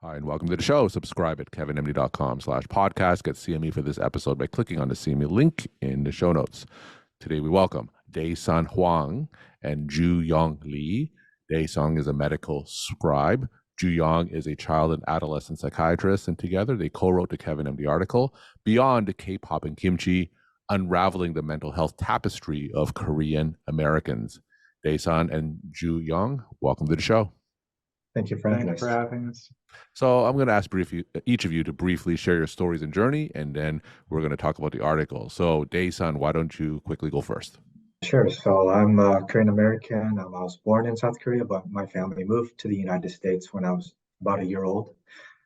Hi, and welcome to the show. Subscribe at kevinmd.com/podcast. Get CME for this episode by clicking on the CME link in the show notes. Today, we welcome Dae Sun Hwang and Joo-Young Lee. Dae Sun is a medical scribe. Joo-Young is a child and adolescent psychiatrist, and together they co-wrote the Kevin MD article, Beyond K-Pop and Kimchi, Unraveling the Mental Health Tapestry of Korean Americans. Dae Sun and Joo-Young, welcome to the show. Thank you for having us. us. So I'm going to ask each of you to briefly share your stories and journey, and then we're going to talk about the article. So Dae Sun, why don't you quickly go first? Sure. So I'm Korean American. I was born in South Korea, but my family moved to the United States when I was about a year old.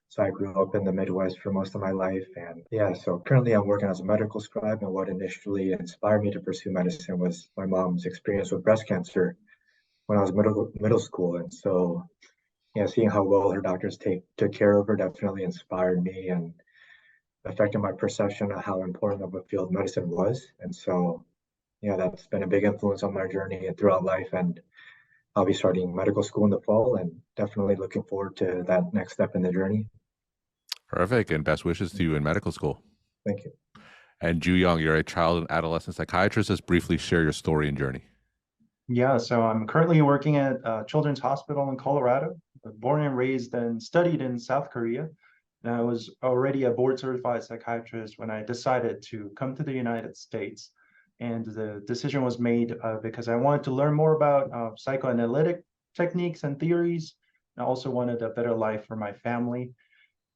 So I grew up in the Midwest for most of my life. And yeah, so currently I'm working as a medical scribe. And what initially inspired me to pursue medicine was my mom's experience with breast cancer when I was middle school. And so, yeah, seeing how well her doctors took care of her definitely inspired me and affected my perception of how important of a field medicine was. And so, yeah, that's been a big influence on my journey and throughout life. And I'll be starting medical school in the fall and definitely looking forward to that next step in the journey. Perfect, and best wishes to you in medical school. Thank you. And Joo-Young, you're a child and adolescent psychiatrist. Just briefly share your story and journey. Yeah, so I'm currently working at Children's Hospital in Colorado. I was born and raised and studied in South Korea. And I was already a board certified psychiatrist when I decided to come to the United States. And the decision was made because I wanted to learn more about psychoanalytic techniques and theories. I also wanted a better life for my family.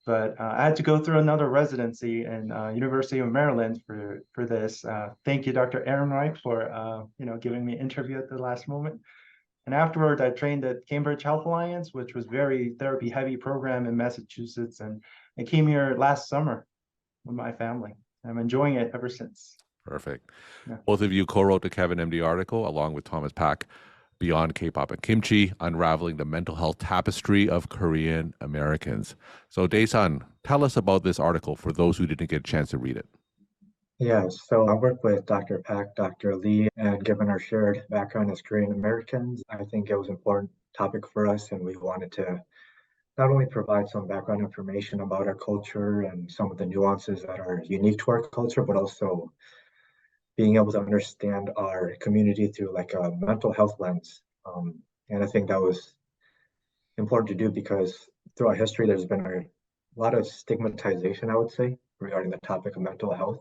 But I had to go through another residency in University of Maryland for this. Thank you, Dr. Ehrenreich, for giving me an interview at the last moment. And afterward, I trained at Cambridge Health Alliance, which was very therapy-heavy program in Massachusetts. And I came here last summer with my family. I'm enjoying it ever since. Perfect. Yeah. Both of you co-wrote the Kevin MD article along with Thomas Pak, Beyond K-Pop and Kimchi, Unraveling the Mental Health Tapestry of Korean Americans. So Dae Sun, tell us about this article for those who didn't get a chance to read it. Yeah, so I work with Dr. Pak, Dr. Lee, and given our shared background as Korean Americans, I think it was an important topic for us, and we wanted to not only provide some background information about our culture and some of the nuances that are unique to our culture, but also being able to understand our community through like a mental health lens. And I think that was important to do because throughout history, there's been a lot of stigmatization, I would say, regarding the topic of mental health.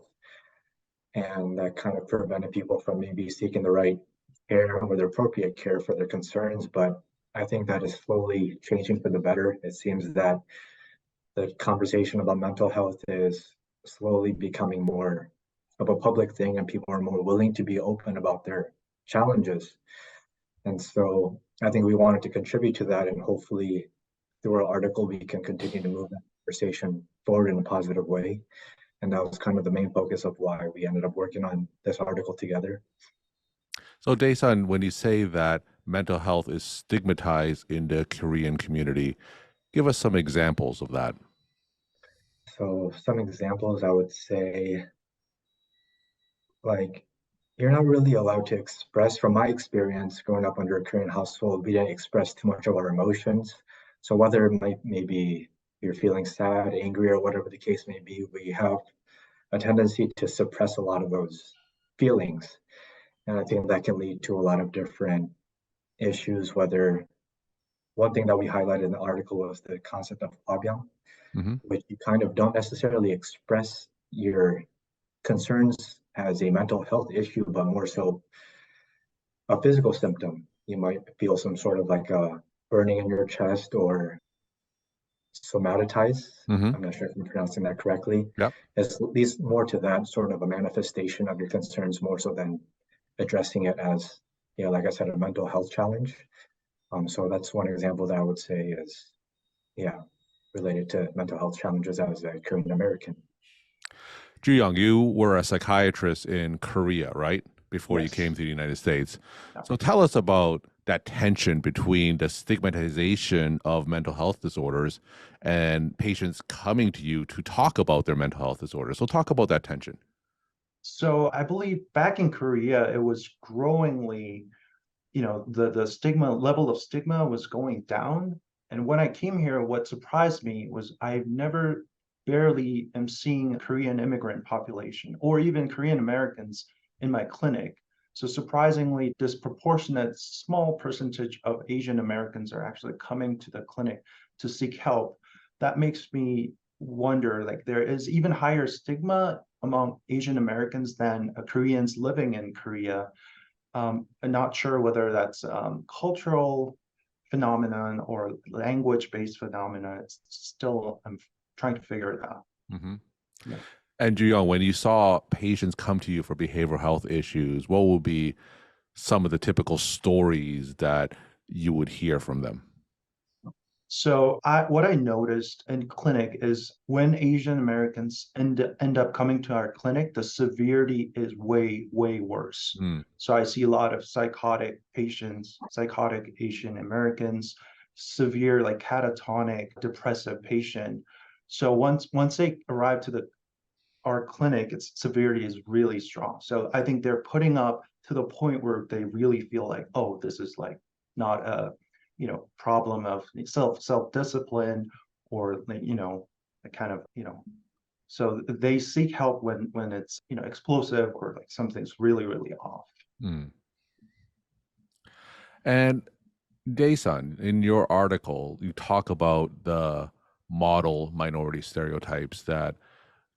And that kind of prevented people from maybe seeking the right care or the appropriate care for their concerns. But I think that is slowly changing for the better. It seems that the conversation about mental health is slowly becoming more of a public thing, and people are more willing to be open about their challenges. And so I think we wanted to contribute to that, and hopefully through our article, we can continue to move that conversation forward in a positive way. And that was kind of the main focus of why we ended up working on this article together. So Dae Sun, when you say that mental health is stigmatized in the Korean community, give us some examples of that. So some examples I would say, like, you're not really allowed to express, from my experience growing up under a Korean household, we didn't express too much of our emotions. So whether it maybe you're feeling sad, angry, or whatever the case may be, we have a tendency to suppress a lot of those feelings. And I think that can lead to a lot of different issues, whether one thing that we highlighted in the article was the concept of hwabyang, which you kind of don't necessarily express your concerns as a mental health issue, but more so a physical symptom. You might feel some sort of like a burning in your chest or somatize. I'm not sure if I'm pronouncing that correctly. Yep. It's at least more to that sort of a manifestation of your concerns, more so than addressing it as, like I said, a mental health challenge. So that's one example that I would say is, related to mental health challenges as a Korean American. Joo-Young, you were a psychiatrist in Korea, right? Before you came to the United States. Yeah. So tell us about that tension between the stigmatization of mental health disorders and patients coming to you to talk about their mental health disorders. So talk about that tension. So I believe back in Korea, it was growingly, the stigma level of stigma was going down. And when I came here, what surprised me was I've never barely am seeing Korean immigrant population or even Korean Americans in my clinic. So surprisingly, disproportionate small percentage of Asian Americans are actually coming to the clinic to seek help. That makes me wonder, like there is even higher stigma among Asian Americans than Koreans living in Korea. I'm not sure whether that's cultural phenomenon or language-based phenomena. It's still, I'm trying to figure it out. Mm-hmm. Yeah. And Joo-Young, when you saw patients come to you for behavioral health issues, what would be some of the typical stories that you would hear from them? So what I noticed in clinic is when Asian Americans end up coming to our clinic, the severity is way, way worse. Mm. So I see a lot of psychotic patients, psychotic Asian Americans, severe like catatonic, depressive patient. So once they arrive to our clinic, its severity is really strong. So I think they're putting up to the point where they really feel like, oh, this is like not a problem of self-discipline or a kind of so they seek help when it's explosive or like something's really really off. Mm. And Dae Sun, in your article, you talk about the model minority stereotypes that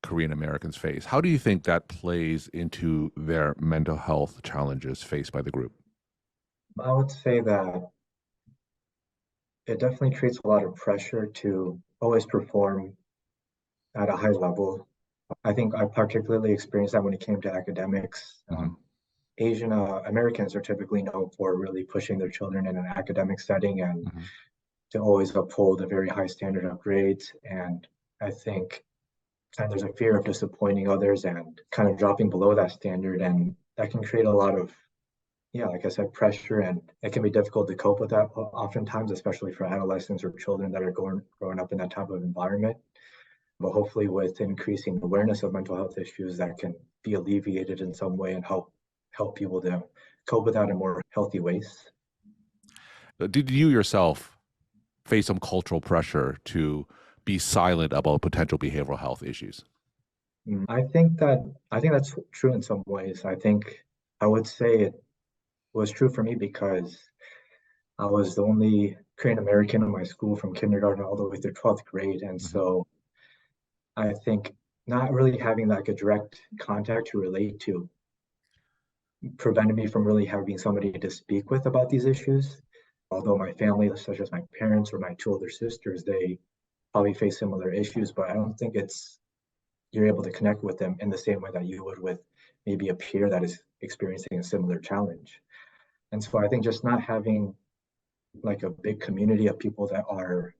Korean Americans face. How do you think that plays into their mental health challenges faced by the group? I would say that it definitely creates a lot of pressure to always perform at a high level. I think I particularly experienced that when it came to academics. Mm-hmm. Asian Americans are typically known for really pushing their children in an academic setting and Mm-hmm. to always uphold a very high standard of grades. And I think and there's a fear of disappointing others and kind of dropping below that standard. And that can create a lot of, yeah, like I said, pressure. And it can be difficult to cope with that oftentimes, especially for adolescents or children that are growing up in that type of environment. But hopefully, with increasing awareness of mental health issues, that can be alleviated in some way and help people to cope with that in more healthy ways. Did you yourself face some cultural pressure to be silent about potential behavioral health issues? I think that's true in some ways. I would say it was true for me because I was the only Korean American in my school from kindergarten all the way through 12th grade. And Mm-hmm. so I think not really having like a direct contact to relate to prevented me from really having somebody to speak with about these issues. Although my family, such as my parents or my two older sisters, they probably face similar issues, but I don't think you're able to connect with them in the same way that you would with maybe a peer that is experiencing a similar challenge. And so I think just not having like a big community of people that are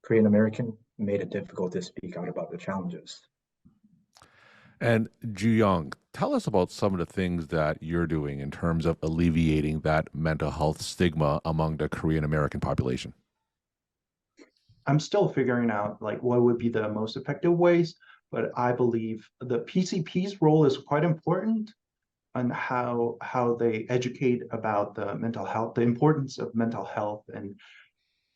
Korean American made it difficult to speak out about the challenges. And Joo-Young, tell us about some of the things that you're doing in terms of alleviating that mental health stigma among the Korean American population. I'm still figuring out like what would be the most effective ways, but I believe the PCP's role is quite important on how they educate about the mental health, the importance of mental health, and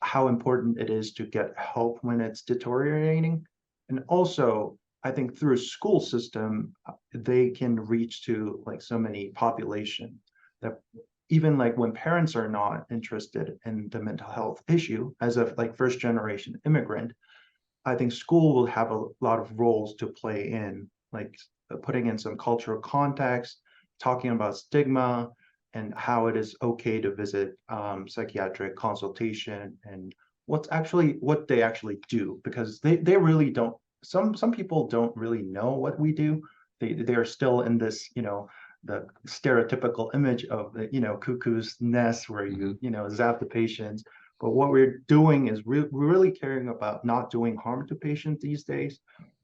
how important it is to get help when it's deteriorating. And also, I think through a school system, they can reach to like so many population that even like when parents are not interested in the mental health issue as a like first generation immigrant, I think school will have a lot of roles to play in, like putting in some cultural context, talking about stigma, and how it is okay to visit psychiatric consultation and what they actually do, because they really don't. Some people don't really know what we do. They're still in this the stereotypical image of the cuckoo's nest where you zap the patients. But what we're doing is we're really caring about not doing harm to patients these days.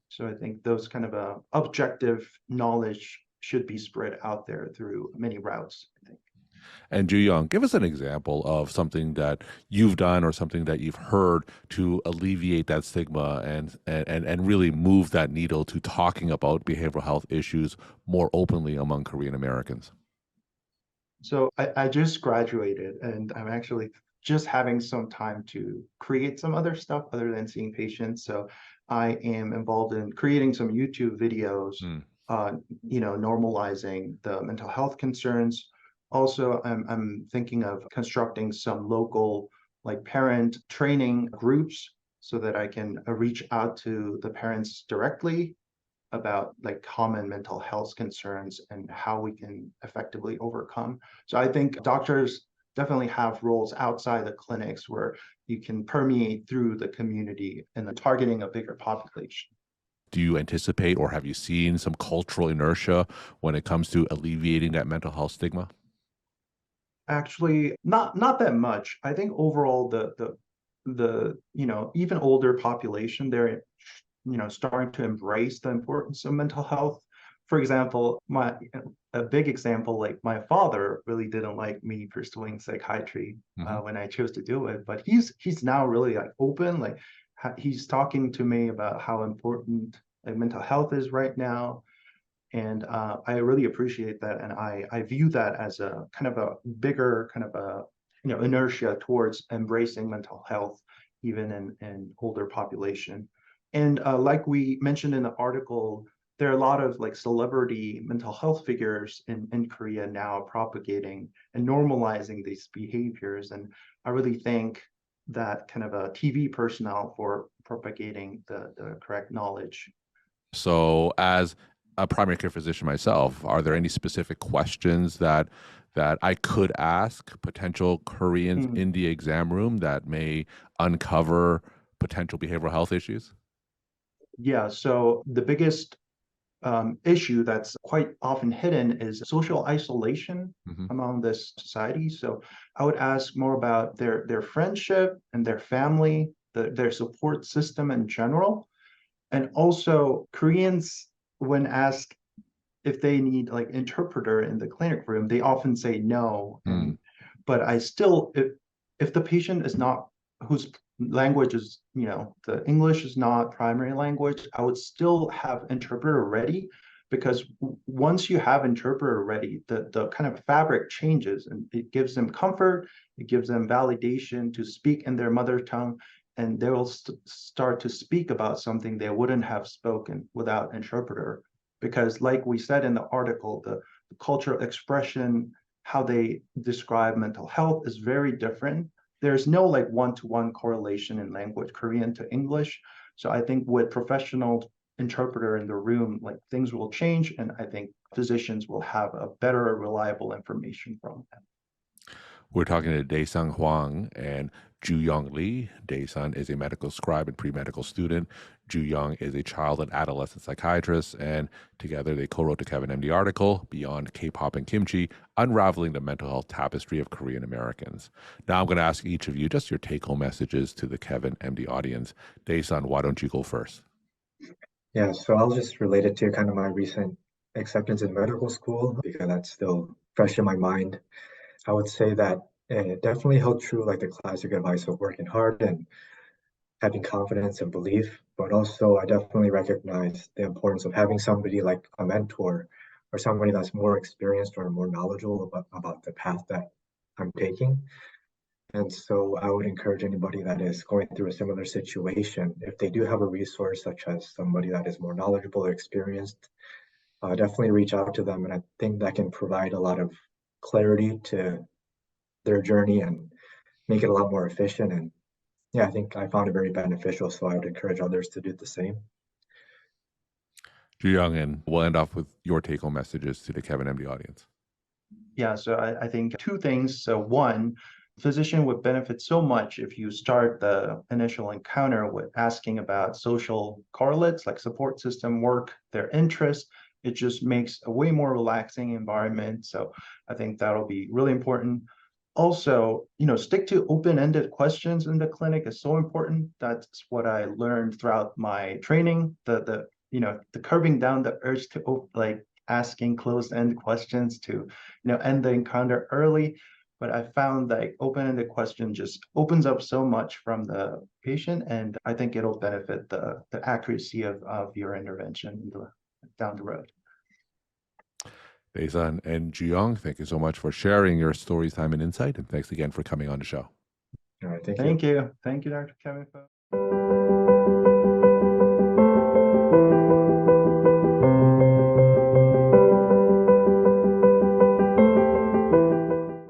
So I think those kind of objective knowledge should be spread out there through many routes, I think. And Joo-Young, give us an example of something that you've done or something that you've heard to alleviate that stigma and really move that needle to talking about behavioral health issues more openly among Korean Americans. So I just graduated and I'm actually just having some time to create some other stuff other than seeing patients. So I am involved in creating some YouTube videos, Mm. normalizing the mental health concerns. Also, I'm thinking of constructing some local like parent training groups so that I can reach out to the parents directly about like common mental health concerns and how we can effectively overcome. So I think doctors definitely have roles outside the clinics where you can permeate through the community and targeting a bigger population. Do you anticipate or have you seen some cultural inertia when it comes to alleviating that mental health stigma? Actually, not that much. I think overall the even older population, they're starting to embrace the importance of mental health. For example, a big example, like my father really didn't like me pursuing psychiatry when I chose to do it, but he's now really like open, like he's talking to me about how important like mental health is right now. And I really appreciate that, and I view that as a kind of a bigger kind of a inertia towards embracing mental health, even in older population. And like we mentioned in the article, there are a lot of like celebrity mental health figures in Korea now propagating and normalizing these behaviors. And I really thank that kind of a TV personnel for propagating the correct knowledge. So, as a primary care physician myself, are there any specific questions that I could ask potential Koreans Mm. in the exam room that may uncover potential behavioral health issues? Yeah, so the biggest issue that's quite often hidden is social isolation Hmm. among this society. So I would ask more about their friendship and their family, their support system in general. And also Koreans, when asked if they need like interpreter in the clinic room, they often say no. Mm. But I still, if the patient is not whose language is, the English is not primary language, I would still have interpreter ready, because once you have interpreter ready, the kind of fabric changes and it gives them comfort, it gives them validation to speak in their mother tongue, and they will start to speak about something they wouldn't have spoken without interpreter. Because like we said in the article, the cultural expression, how they describe mental health is very different. There's no like one-to-one correlation in language, Korean to English. So I think with professional interpreter in the room, like things will change, and I think physicians will have a better, reliable information from them. We're talking to Dae Sun Hwang and Joo-Young Lee. Dae Sun is a medical scribe and pre-medical student. Joo-Young is a child and adolescent psychiatrist, and together they co-wrote the Kevin MD article, Beyond K-Pop and Kimchi, Unraveling the Mental Health Tapestry of Korean Americans. Now I'm going to ask each of you just your take-home messages to the Kevin MD audience. Dae Sun, why don't you go first? Yeah, so I'll just relate it to kind of my recent acceptance in medical school because that's still fresh in my mind. I would say that it definitely held true, like the classic advice of working hard and having confidence and belief, but also I definitely recognize the importance of having somebody like a mentor or somebody that's more experienced or more knowledgeable about the path that I'm taking. And so I would encourage anybody that is going through a similar situation, if they do have a resource such as somebody that is more knowledgeable or experienced, definitely reach out to them. And I think that can provide a lot of clarity to their journey and make it a lot more efficient. And yeah, I think I found it very beneficial. So I would encourage others to do the same. Joo-Young, and we'll end off with your take-home messages to the Kevin MD audience. Yeah, so I think two things. So one, physician would benefit so much if you start the initial encounter with asking about social correlates like support system work, their interests. It just makes a way more relaxing environment. So I think that'll be really important. Also, stick to open-ended questions in the clinic is so important. That's what I learned throughout my training. The curbing down the urge to like asking closed-end questions to end the encounter early. But I found that open-ended question just opens up so much from the patient, and I think it'll benefit the accuracy of your intervention down the road. Dae Sun and Joo-Young, thank you so much for sharing your stories, time, and insight, and thanks again for coming on the show. All right, thank you. Thank you. Thank you, Dr. Kevin.